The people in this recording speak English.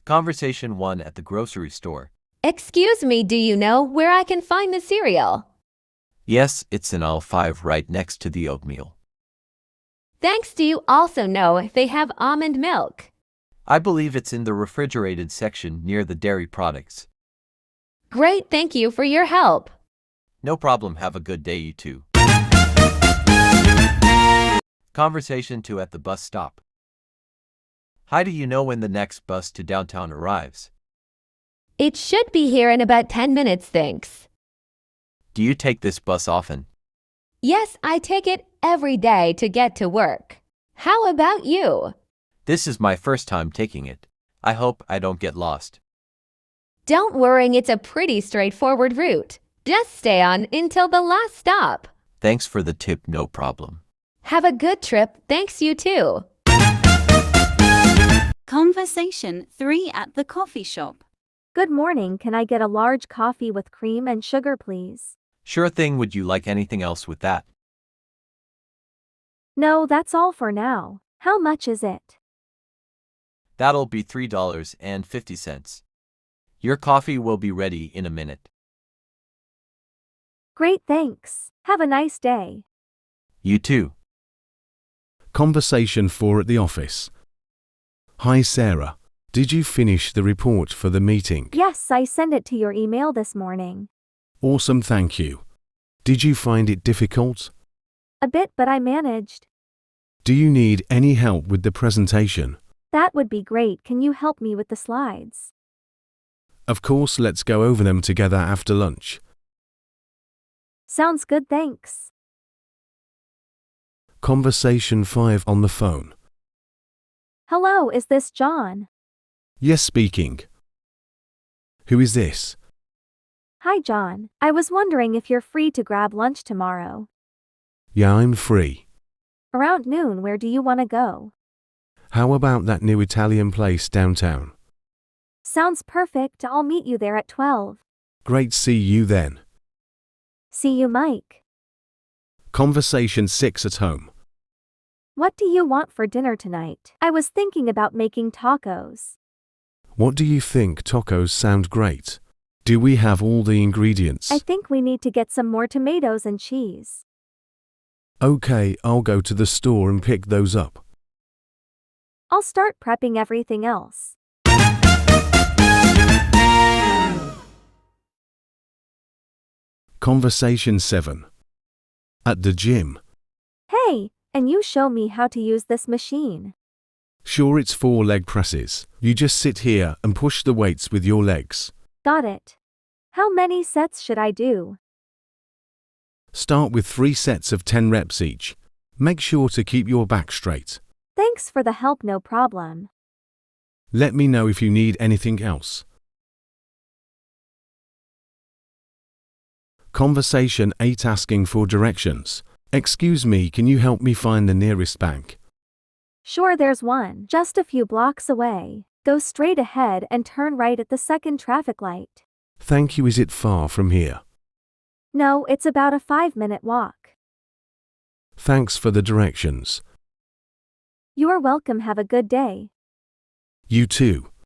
Conversation 1 at the grocery store. Excuse me, do you know where I can find the cereal? Yes, it's in aisle 5 right next to the oatmeal. Thanks, do you also know if they have almond milk? I believe it's in the refrigerated section near the dairy products. Great, thank you for your help. No problem, have a good day you too. Conversation 2 at the bus stop. Hi, do you know when the next bus to downtown arrives? It should be here in about 10 minutes, thanks. Do you take this bus often? Yes, I take it every day to get to work. How about you? This is my first time taking it. I hope I don't get lost. Don't worry, it's a pretty straightforward route. Just stay on until the last stop. Thanks for the tip, no problem. Have a good trip, thanks you too. Conversation 3 at the coffee shop. Good morning, can I get a large coffee with cream and sugar, please? Sure thing, would you like anything else with that? No, that's all for now. How much is it? That'll be $3.50. Your coffee will be ready in a minute. Great, thanks. Have a nice day. You too. Conversation 4 at the office. Hi Sarah, did you finish the report for the meeting? Yes, I sent it to your email this morning. Awesome, thank you. Did you find it difficult? A bit, but I managed. Do you need any help with the presentation? That would be great. Can you help me with the slides? Of course, let's go over them together after lunch. Sounds good, thanks. Conversation 5 on the phone. Hello, is this John? Yes, speaking. Who is this? Hi, John. I was wondering if you're free to grab lunch tomorrow. Yeah, I'm free. Around noon, where do you want to go? How about that new Italian place downtown? Sounds perfect. I'll meet you there at 12. Great, see you then. See you, Mike. Conversation 6 at home. What do you want for dinner tonight? I was thinking about making tacos. What do you think? Tacos sound great. Do we have all the ingredients? I think we need to get some more tomatoes and cheese. Okay, I'll go to the store and pick those up. I'll start prepping everything else. Conversation 7. At the gym. Hey, and you show me how to use this machine. Sure, it's 4 leg presses. You just sit here and push the weights with your legs. Got it. How many sets should I do? Start with 3 sets of 10 reps each. Make sure to keep your back straight. Thanks for the help, no problem. Let me know if you need anything else. Conversation 8 asking for directions. Excuse me, can you help me find the nearest bank? Sure, there's one, just a few blocks away. Go straight ahead and turn right at the second traffic light. Thank you. Is it far from here? No, it's about a 5-minute walk. Thanks for the directions. You're welcome. Have a good day. You too.